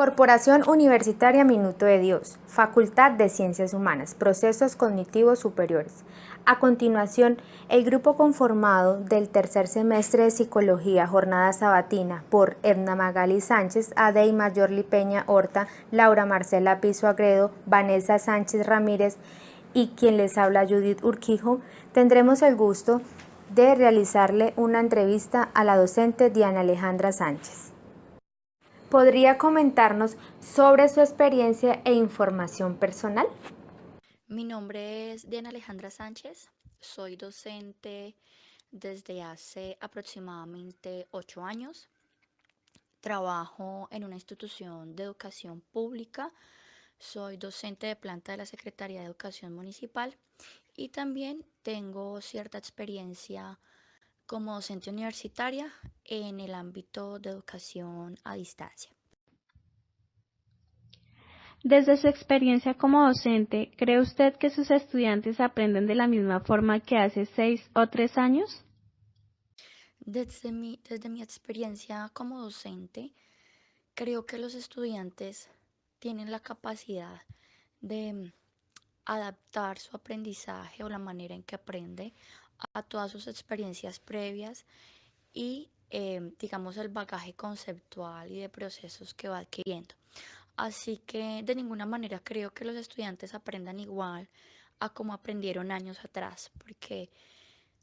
Corporación Universitaria Minuto de Dios, Facultad de Ciencias Humanas, Procesos Cognitivos Superiores. A continuación, el grupo conformado del tercer semestre de Psicología Jornada Sabatina por Edna Magali Sánchez, Adey Mayorli Peña Horta, Laura Marcela Piso Agredo, Vanessa Sánchez Ramírez y quien les habla Judith Urquijo, tendremos el gusto de realizarle una entrevista a la docente Diana Alejandra Sánchez. ¿Podría comentarnos sobre su experiencia e información personal? Mi nombre es Diana Alejandra Sánchez, soy docente desde hace aproximadamente 8 años. Trabajo en una institución de educación pública, soy docente de planta de la Secretaría de Educación Municipal y también tengo cierta experiencia como docente universitaria en el ámbito de educación a distancia. Desde su experiencia como docente, ¿cree usted que sus estudiantes aprenden de la misma forma que hace 6 o 3 años? Desde mi experiencia como docente, creo que los estudiantes tienen la capacidad de adaptar su aprendizaje o la manera en que aprende a todas sus experiencias previas y, digamos, el bagaje conceptual y de procesos que va adquiriendo. Así que de ninguna manera creo que los estudiantes aprendan igual a como aprendieron años atrás, porque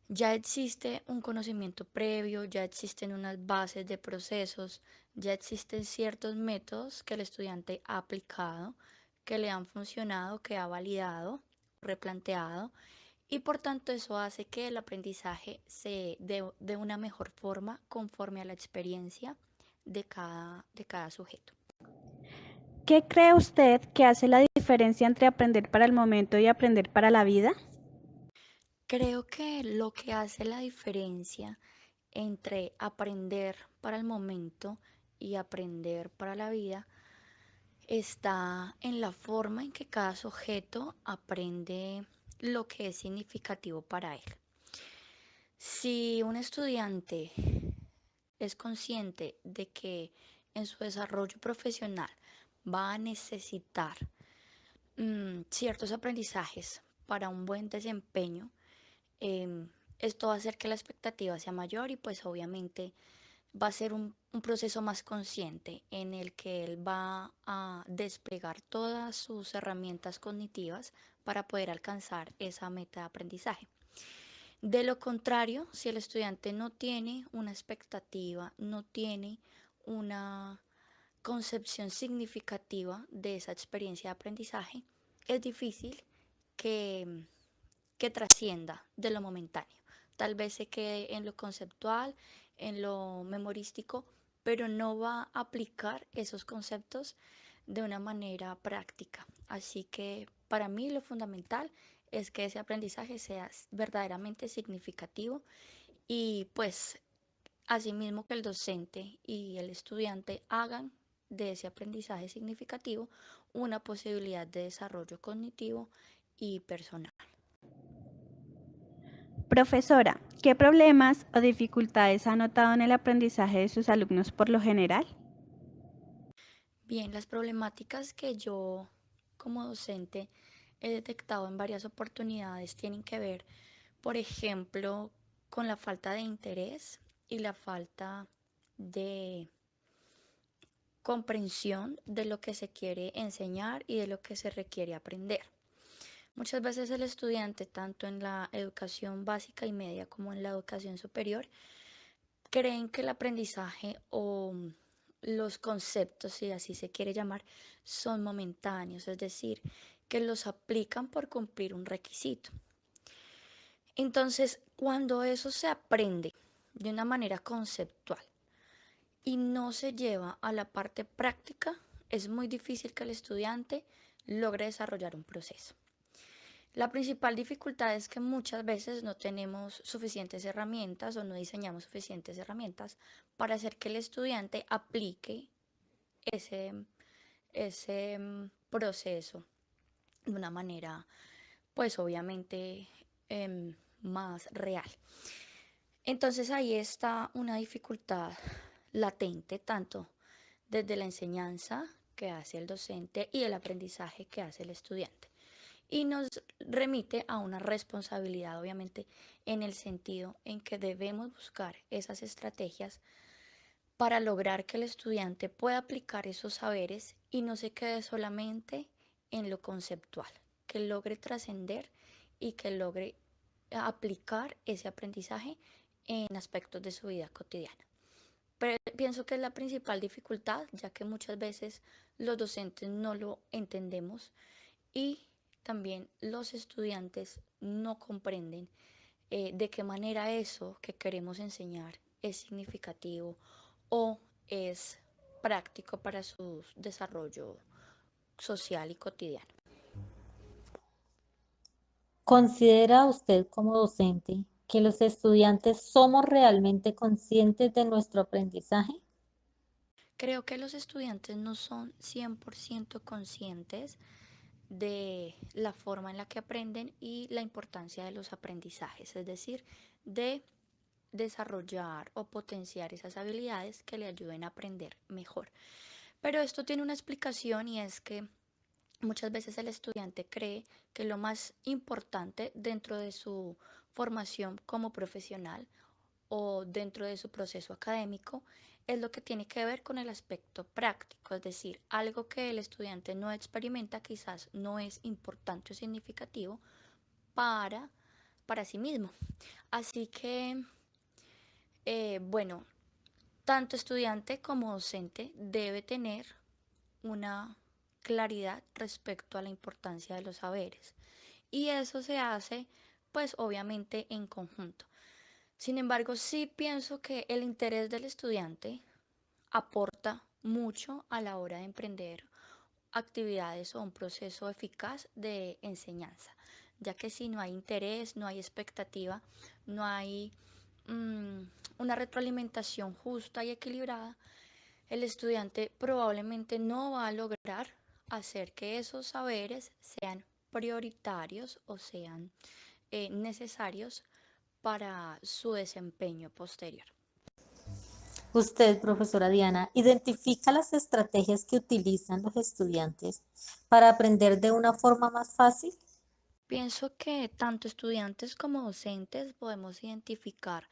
ya existe un conocimiento previo, ya existen unas bases de procesos, ya existen ciertos métodos que el estudiante ha aplicado, que le han funcionado, que ha validado, replanteado, y por tanto eso hace que el aprendizaje se dé de una mejor forma conforme a la experiencia de cada sujeto. ¿Qué cree usted que hace la diferencia entre aprender para el momento y aprender para la vida? Creo que lo que hace la diferencia entre aprender para el momento y aprender para la vida está en la forma en que cada sujeto aprende lo que es significativo para él. Si un estudiante es consciente de que en su desarrollo profesional va a necesitar ciertos aprendizajes para un buen desempeño, em, esto va a hacer que la expectativa sea mayor y pues obviamente va a ser un proceso más consciente en el que él va a desplegar todas sus herramientas cognitivas para poder alcanzar esa meta de aprendizaje. De lo contrario, si el estudiante no tiene una expectativa, no tiene una concepción significativa de esa experiencia de aprendizaje, es difícil que, que trascienda de lo momentáneo. Tal vez se quede en lo conceptual, en lo memorístico, pero no va a aplicar esos conceptos de una manera práctica. Así que para mí lo fundamental es que ese aprendizaje sea verdaderamente significativo y pues asimismo que el docente y el estudiante hagan de ese aprendizaje significativo una posibilidad de desarrollo cognitivo y personal. Profesora, ¿qué problemas o dificultades ha notado en el aprendizaje de sus alumnos por lo general? Bien, las problemáticas que yo como docente he detectado en varias oportunidades tienen que ver, por ejemplo, con la falta de interés y la falta de comprensión de lo que se quiere enseñar y de lo que se requiere aprender. Muchas veces el estudiante, tanto en la educación básica y media como en la educación superior, creen que el aprendizaje o los conceptos, si así se quiere llamar, son momentáneos, es decir, que los aplican por cumplir un requisito. Entonces, cuando eso se aprende de una manera conceptual y no se lleva a la parte práctica, es muy difícil que el estudiante logre desarrollar un proceso. La principal dificultad es que muchas veces no tenemos suficientes herramientas o no diseñamos suficientes herramientas para hacer que el estudiante aplique ese, ese proceso de una manera, pues obviamente más real. Entonces ahí está una dificultad latente, tanto desde la enseñanza que hace el docente y el aprendizaje que hace el estudiante. Y nos remite a una responsabilidad, obviamente, en el sentido en que debemos buscar esas estrategias para lograr que el estudiante pueda aplicar esos saberes y no se quede solamente en lo conceptual, que logre trascender y que logre aplicar ese aprendizaje en aspectos de su vida cotidiana. Pero pienso que es la principal dificultad, ya que muchas veces los docentes no lo entendemos y también los estudiantes no comprenden de qué manera eso que queremos enseñar es significativo o es práctico para su desarrollo social y cotidiano. ¿Considera usted como docente que los estudiantes somos realmente conscientes de nuestro aprendizaje? Creo que los estudiantes no son 100% conscientes de la forma en la que aprenden y la importancia de los aprendizajes, es decir, de desarrollar o potenciar esas habilidades que le ayuden a aprender mejor. Pero esto tiene una explicación y es que muchas veces el estudiante cree que lo más importante dentro de su formación como profesional o dentro de su proceso académico es lo que tiene que ver con el aspecto práctico, es decir, algo que el estudiante no experimenta quizás no es importante o significativo para, para sí mismo. Así que, bueno, tanto estudiante como docente debe tener una claridad respecto a la importancia de los saberes. Y eso se hace, pues obviamente en conjunto. Sin embargo, sí pienso que el interés del estudiante aporta mucho a la hora de emprender actividades o un proceso eficaz de enseñanza, ya que si no hay interés, no hay expectativa, no hay mm, una retroalimentación justa y equilibrada, el estudiante probablemente no va a lograr hacer que esos saberes sean prioritarios o sean necesarios para su desempeño posterior. Usted, profesora Diana, identifica las estrategias que utilizan los estudiantes para aprender de una forma más fácil. Pienso que tanto estudiantes como docentes podemos identificar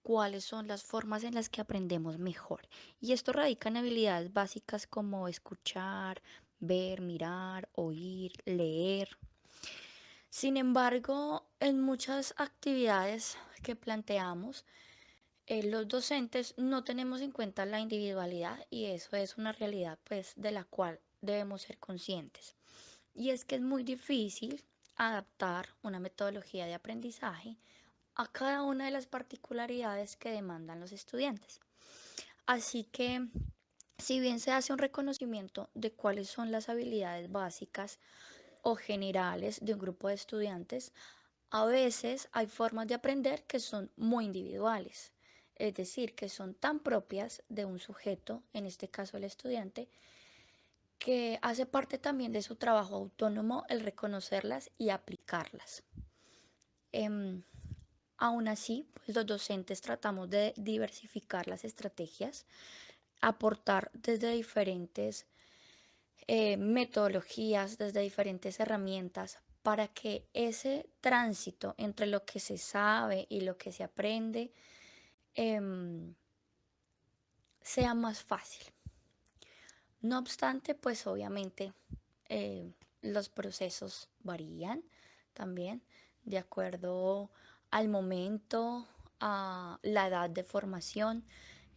cuáles son las formas en las que aprendemos mejor. Y esto radica en habilidades básicas como escuchar, ver, mirar, oír, leer. Sin embargo, en muchas actividades que planteamos, los docentes no tenemos en cuenta la individualidad y eso es una realidad pues de la cual debemos ser conscientes. Y es que es muy difícil adaptar una metodología de aprendizaje a cada una de las particularidades que demandan los estudiantes. Así que, si bien se hace un reconocimiento de cuáles son las habilidades básicas o generales de un grupo de estudiantes, a veces hay formas de aprender que son muy individuales, es decir, que son tan propias de un sujeto, en este caso el estudiante, que hace parte también de su trabajo autónomo el reconocerlas y aplicarlas. Em, Aún así, pues los docentes tratamos de diversificar las estrategias, aportar desde diferentes metodologías, desde diferentes herramientas, para que ese tránsito entre lo que se sabe y lo que se aprende em, sea más fácil. No obstante, pues obviamente eh, los procesos varían también de acuerdo al momento, a la edad de formación.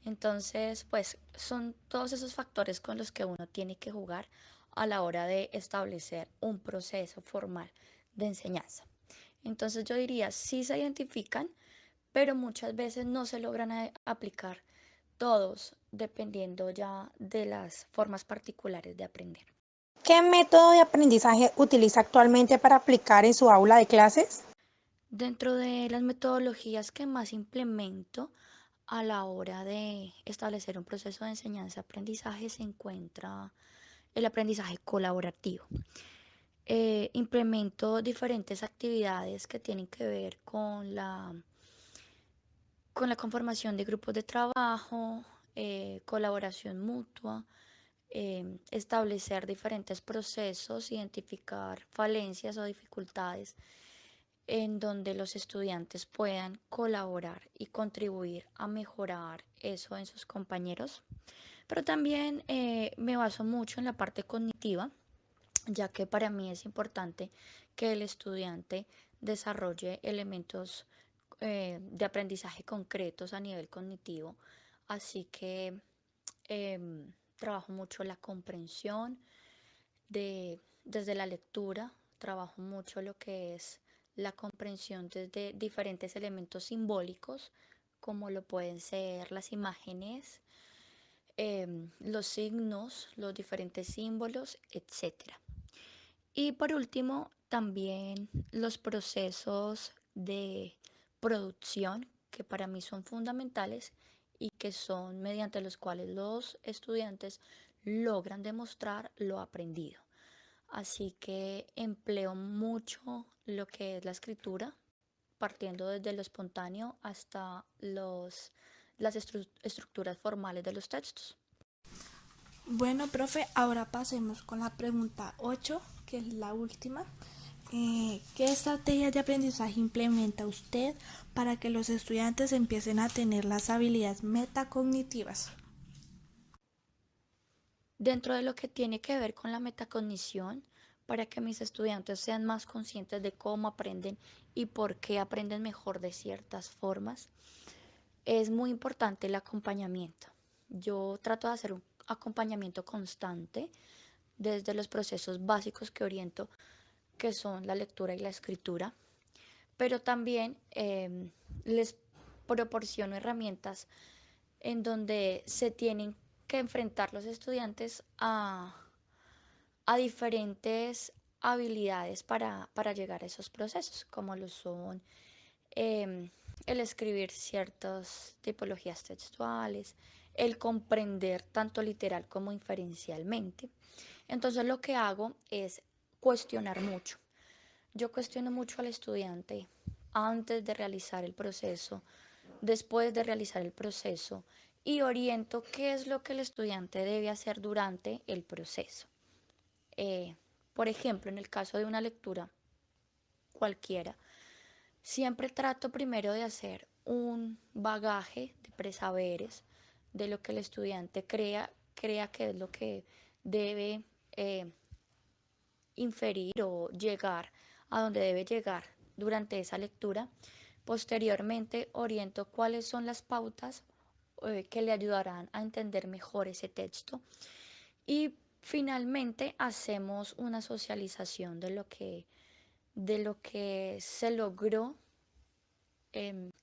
Entonces, pues son todos esos factores con los que uno tiene que jugar a la hora de establecer un proceso formal de enseñanza. Entonces yo diría, sí se identifican, pero muchas veces no se logran aplicar todos dependiendo ya de las formas particulares de aprender. ¿Qué método de aprendizaje utiliza actualmente para aplicar en su aula de clases? Dentro de las metodologías que más implemento a la hora de establecer un proceso de enseñanza-aprendizaje se encuentra el aprendizaje colaborativo. Implemento diferentes actividades que tienen que ver con la conformación de grupos de trabajo, colaboración mutua, establecer diferentes procesos, identificar falencias o dificultades en donde los estudiantes puedan colaborar y contribuir a mejorar eso en sus compañeros. Pero también me baso mucho en la parte cognitiva, ya que para mí es importante que el estudiante desarrolle elementos de aprendizaje concretos a nivel cognitivo. Así que trabajo mucho la comprensión desde la lectura, trabajo mucho lo que es la comprensión desde diferentes elementos simbólicos, como lo pueden ser las imágenes, los signos, los diferentes símbolos, etcétera. Y por último, también los procesos de producción que para mí son fundamentales y que son mediante los cuales los estudiantes logran demostrar lo aprendido. Así que empleo mucho lo que es la escritura, partiendo desde lo espontáneo hasta las estructuras formales de los textos. Bueno, profe, ahora pasemos con la pregunta 8, que es la última. ¿Qué estrategias de aprendizaje implementa usted para que los estudiantes empiecen a tener las habilidades metacognitivas? Dentro de lo que tiene que ver con la metacognición, para que mis estudiantes sean más conscientes de cómo aprenden y por qué aprenden mejor de ciertas formas, es muy importante el acompañamiento. Yo trato de hacer un acompañamiento constante desde los procesos básicos que oriento, que son la lectura y la escritura, pero también les proporciono herramientas en donde se tienen que enfrentar los estudiantes a diferentes habilidades para llegar a esos procesos, como lo son eh, el escribir ciertas tipologías textuales, el comprender tanto literal como inferencialmente. Entonces lo que hago es cuestionar mucho. Yo cuestiono mucho al estudiante antes de realizar el proceso, después de realizar el proceso y oriento qué es lo que el estudiante debe hacer durante el proceso. Eh, por ejemplo, en el caso de una lectura cualquiera, siempre trato primero de hacer un bagaje de presaberes de lo que el estudiante crea que es lo que debe inferir o llegar a donde debe llegar durante esa lectura. Posteriormente oriento cuáles son las pautas que le ayudarán a entender mejor ese texto y finalmente hacemos una socialización de lo que se logró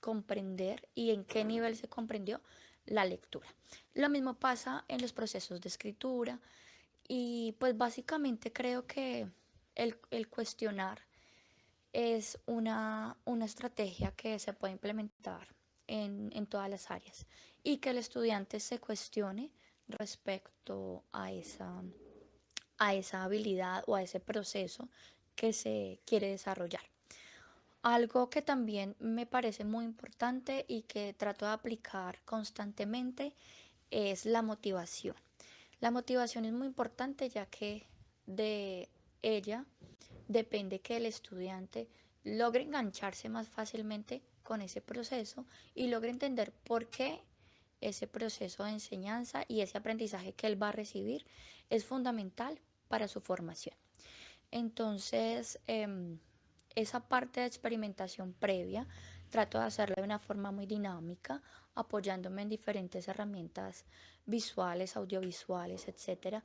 comprender y en qué nivel se comprendió la lectura. Lo mismo pasa en los procesos de escritura y pues básicamente creo que el cuestionar es una estrategia que se puede implementar en todas las áreas y que el estudiante se cuestione respecto a esa habilidad o a ese proceso que se quiere desarrollar. Algo que también me parece muy importante y que trato de aplicar constantemente es la motivación. La motivación es muy importante ya que de ella depende que el estudiante logre engancharse más fácilmente con ese proceso y logre entender por qué ese proceso de enseñanza y ese aprendizaje que él va a recibir es fundamental para su formación. Entonces, esa parte de experimentación previa trato de hacerla de una forma muy dinámica, apoyándome en diferentes herramientas visuales, audiovisuales, etcétera,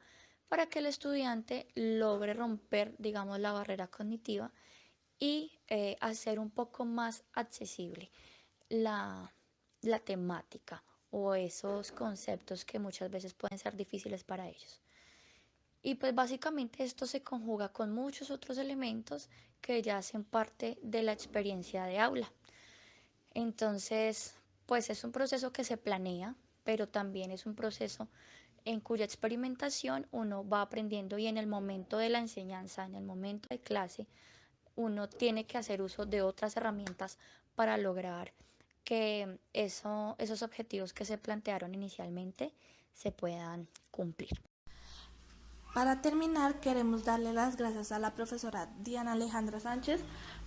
para que el estudiante logre romper, digamos, la barrera cognitiva y hacer un poco más accesible la, la temática o esos conceptos que muchas veces pueden ser difíciles para ellos. Y pues básicamente esto se conjuga con muchos otros elementos que ya hacen parte de la experiencia de aula. Entonces, pues es un proceso que se planea, pero también es un proceso en cuya experimentación uno va aprendiendo y en el momento de la enseñanza, en el momento de clase, uno tiene que hacer uso de otras herramientas para lograr que esos objetivos que se plantearon inicialmente se puedan cumplir. Para terminar, queremos darle las gracias a la profesora Diana Alejandra Sánchez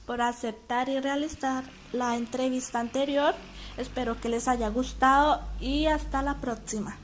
por aceptar y realizar la entrevista anterior. Espero que les haya gustado y hasta la próxima.